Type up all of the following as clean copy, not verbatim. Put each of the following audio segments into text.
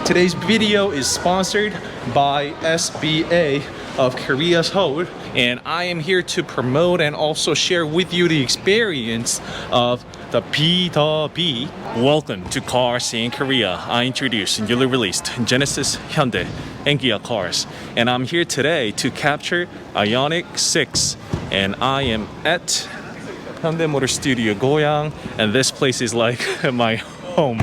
Today's video is sponsored by SBA of Korea's Seoul, and I am here to promote and also share with you the experience of the B2B. Welcome to Cars in Korea. I introduce newly released Genesis, Hyundai, and Kia cars, and I'm here today to capture Ioniq 6, and I am at Hyundai Motor Studio Goyang, and this place is like my home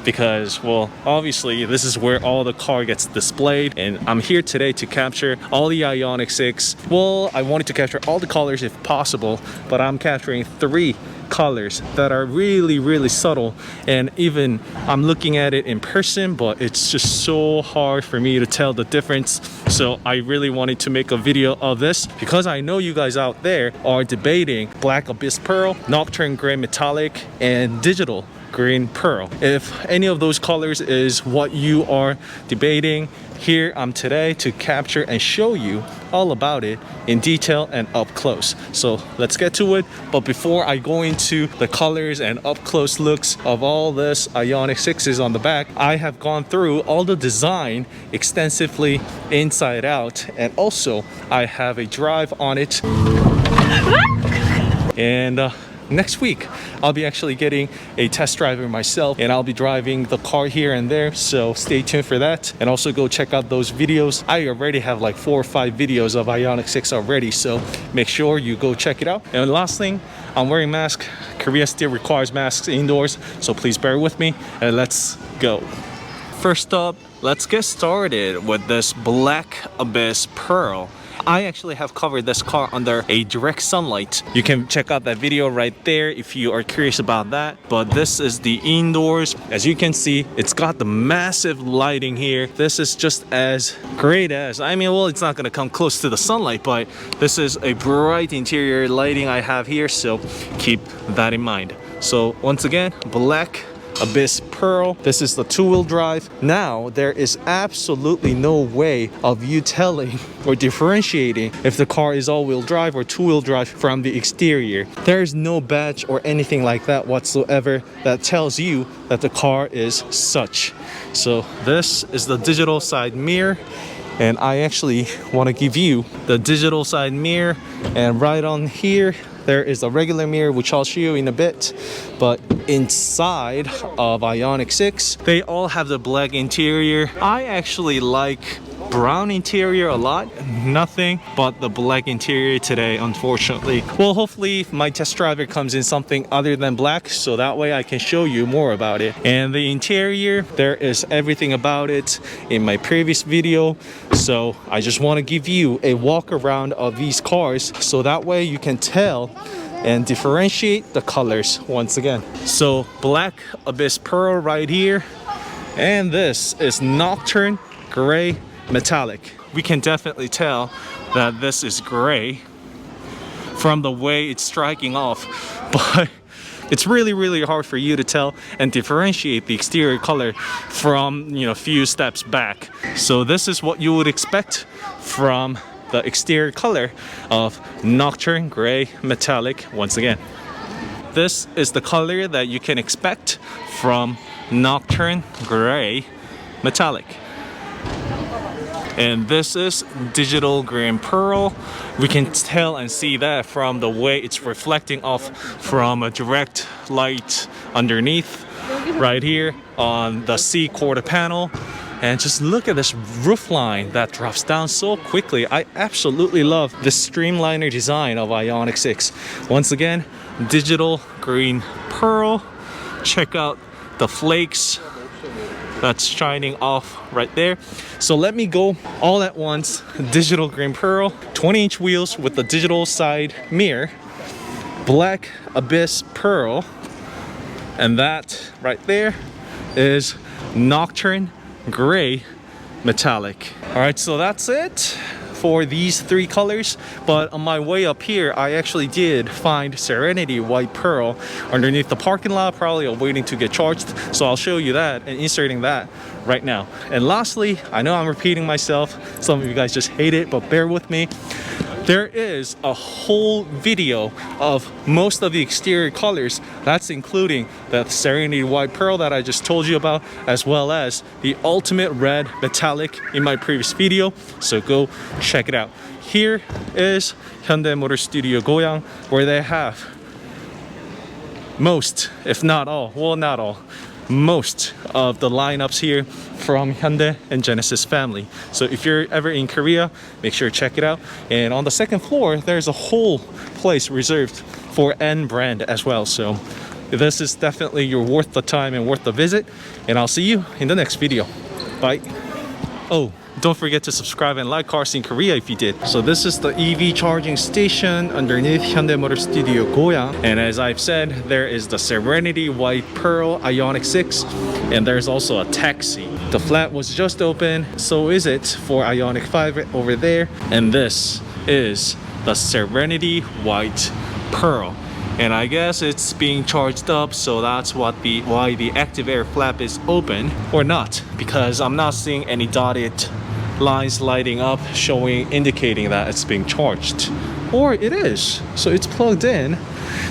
because, well, obviously this is where all the car gets displayed, and I'm here today to capture all the Ioniq 6. Well, I wanted to capture all the colors if possible, but I'm capturing 3 colors that are really subtle, and even I'm looking at it in person, but it's just so hard for me to tell the difference. So I really wanted to make a video of this because I know you guys out there are debating Black Abyss Pearl, Nocturne Gray Metallic, and Digital Green Pearl. If any of those colors is what you are debating, here I'm today to capture and show you all about it in detail and up close. So let's get to it. But before I go into the colors and up close looks of all this Ioniq 6s on the back, I have gone through all the design extensively inside out, and also I have a drive on it. And next week, I'll be actually getting a test driver myself, and I'll be driving the car here and there, so stay tuned for that. And also go check out those videos. I already have like 4 or 5 videos of Ioniq 6 already, so make sure you go check it out. And last thing, I'm wearing mask. Korea still requires masks indoors, so please bear with me, and let's go. First up, let's get started with this Black Abyss Pearl. I actually have covered this car under a direct sunlight. You can check out that video right there if you are curious about that. But this is the indoors. As you can see, it's got the massive lighting here. This is just as great as, I mean, well, it's not gonna come close to the sunlight, but this is a bright interior lighting I have here, so keep that in mind. So once again, Black Abyss Pearl. This is the 2-wheel drive. Now, there is absolutely no way of you telling or differentiating if the car is all-wheel drive or 2-wheel drive from the exterior. There is no badge or anything like that whatsoever that tells you that the car is such. So this is the digital side mirror, and I actually want to give you the digital side mirror, and right on here there is a regular mirror, which I'll show you in a bit. But inside of Ioniq 6, they all have the black interior. I actually like brown interior a lot. Nothing but the black interior today, unfortunately. Well, hopefully my test driver comes in something other than black, so that way I can show you more about it. And the interior, there is everything about it in my previous video, so I just want to give you a walk around of these cars, so that way you can tell and differentiate the colors once again. So Black Abyss Pearl right here, and this is Nocturne Gray Metallic. We can definitely tell that this is gray from the way it's striking off, but it's really hard for you to tell and differentiate the exterior color from, you know, a few steps back. So this is what you would expect from the exterior color of Nocturne Gray Metallic once again. This is the color that you can expect from Nocturne Gray Metallic. And this is Digital Green Pearl. We can tell and see that from the way it's reflecting off from a direct light underneath right here on the C quarter panel. And just look at this roof line that drops down so quickly. I absolutely love the streamliner design of Ioniq 6. Once again, Digital Green Pearl. Check out the flakes that's shining off right there. So let me go all at once. Digital Green Pearl, 20-inch wheels with the digital side mirror, Black Abyss Pearl, and that right there is Nocturne Gray Metallic. All right, so that's it for these 3 colors. But on my way up here, I actually did find Serenity White Pearl underneath the parking lot, probably waiting to get charged. So I'll show you that and inserting that right now. And lastly, I know I'm repeating myself, some of you guys just hate it, but bear with me. there is a whole video of most of the exterior colors. That's including the Serenity White Pearl that I just told you about, as well as the Ultimate Red Metallic in my previous video. So go check it out. Here is Hyundai Motor Studio Goyang, where they have most, if not all, well, not all, most of the lineups here from Hyundai and Genesis family. So if you're ever in Korea, make sure to check it out. And on the second floor, there's a whole place reserved for N brand as well. So this is definitely worth the time and worth the visit. And I'll see you in the next video. Bye. Oh, don't forget to subscribe and like Cars in Korea if you did. So this is the EV charging station underneath Hyundai Motor Studio Goyang. And as I've said, there is the Serenity White Pearl Ioniq 6, and there's also a taxi. The flat was just open, so is it for Ioniq 5 over there. And this is the Serenity White Pearl. And I guess it's being charged up, so that's why the active air flap is open, or not, because I'm not seeing any dotted lines lighting up indicating that it's being charged. Or it is, so it's plugged in,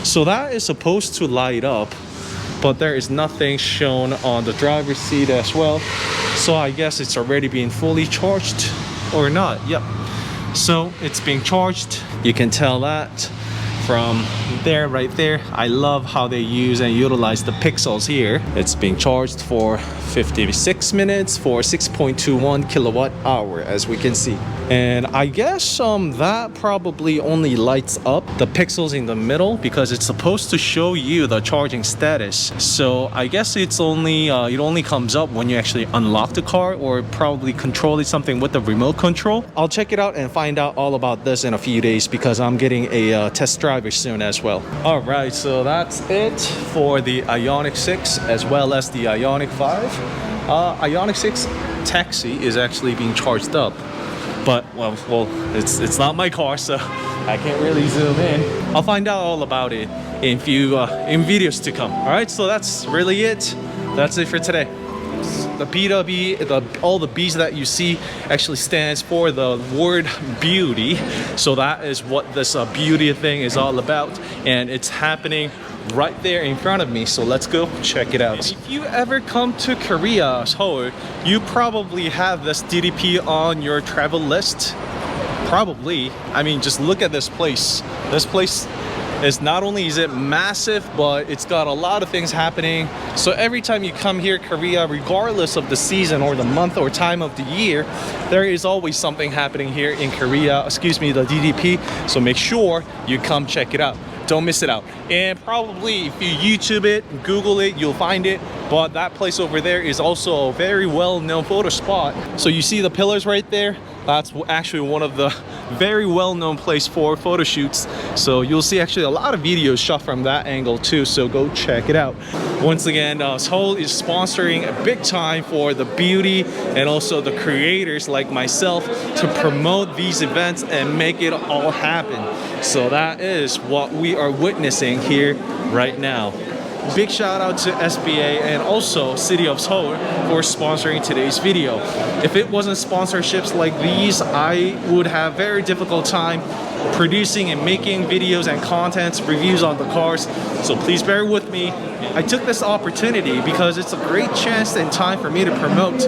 so that is supposed to light up, but there is nothing shown on the driver's seat as well. So I guess it's already being fully charged or not. Yep, so it's being charged. You can tell that from there, right there. I love how they use and utilize the pixels here. It's being charged for 56 minutes for 6.21 kilowatt hour, as we can see. And I guess that probably only lights up the pixels in the middle because it's supposed to show you the charging status. So I guess it's only it only comes up when you actually unlock the car or probably control something with the remote control. I'll check it out and find out all about this in a few days because I'm getting a test driver soon as well. All right, so that's it for the Ioniq 6 as well as the Ioniq 5. Ioniq 6 taxi is actually being charged up, but well, it's not my car, so I can't really zoom in. I'll find out all about it in videos to come. All right, so that's really it. That's it for today. The BW, all the B's that you see actually stands for the word beauty. So that is what this beauty thing is all about, and it's happening right there in front of me. So let's go check it out. If you ever come to Korea, Seoul, you probably have this DDP on your travel list. Probably. I mean, just look at this place. This place is not only is it massive, but it's got a lot of things happening. So every time you come here, Korea, regardless of the season or the month or time of the year, there is always something happening here in Korea, the DDP. So make sure you come check it out. Don't miss it out. And probably if you YouTube it, Google it, you'll find it. But that place over there is also a very well-known photo spot. So you see the pillars right there? That's actually one of the very well-known place for photo shoots. So you'll see actually a lot of videos shot from that angle too. So go check it out. Once again, Seoul is sponsoring a big time for the beauty and also the creators like myself to promote these events and make it all happen. So that is what we are witnessing here right now. Big shout out to SBA and also City of Seoul for sponsoring today's video. If it wasn't sponsorships like these, I would have very difficult time producing and making videos and contents, reviews on the cars. So please bear with me. I took this opportunity because it's a great chance and time for me to promote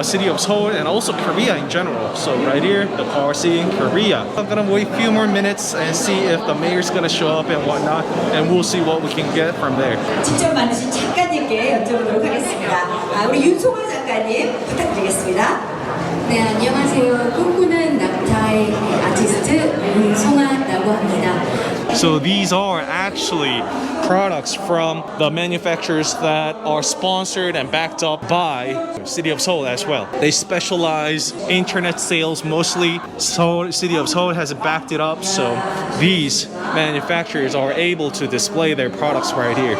City of Seoul and also Korea in general. So right here, the car scene, Korea. I'm gonna wait a few more minutes and see if the mayor's gonna show up and whatnot, and we'll see what we can get from there. 직접 만드신 작가님께 여쭤보도록 하겠습니다. 우리 윤송아 작가님 부탁드리겠습니다. 네, 안녕하세요. 꿈꾸는 낙타의 아티스트 윤송아라고 합니다. So these are actually products from the manufacturers that are sponsored and backed up by City of Seoul as well. They specialize internet sales mostly. City of Seoul has backed it up, so these manufacturers are able to display their products right here.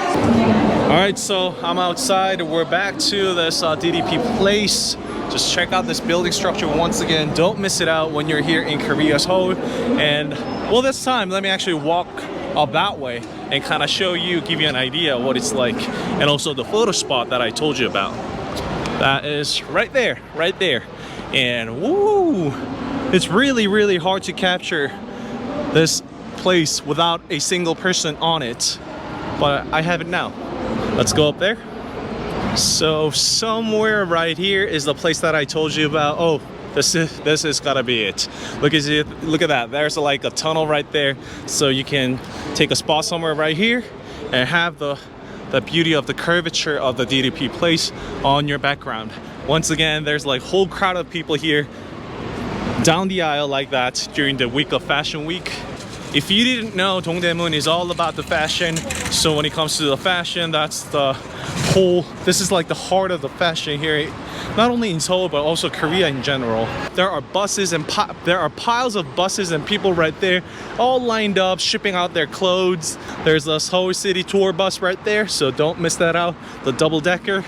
All right, so I'm outside. We're back to this DDP place. Just check out this building structure once again. Don't miss it out when you're here in Korea, Seoul. And well, this time, let me actually walk up that way and kind of show you, give you an idea what it's like. And also the photo spot that I told you about. That is right there, right there. And woo, it's really, really hard to capture this place without a single person on it, but I have it now. Let's go up there. So somewhere right here is the place that I told you about. Oh, this is gotta be it. Look at that. There's like a tunnel right there, so you can take a spot somewhere right here and have the beauty of the curvature of the DDP place on your background. Once again, there's like whole crowd of people here down the aisle like that during the week of Fashion Week. If you didn't know, Dongdaemun is all about the fashion. So when it comes to the fashion, that's the whole, this is like the heart of the fashion here, not only in Seoul but also Korea in general. There are buses and there are piles of buses and people right there, all lined up, shipping out their clothes. There's a Seoul City tour bus right there, so don't miss that out, the double-decker.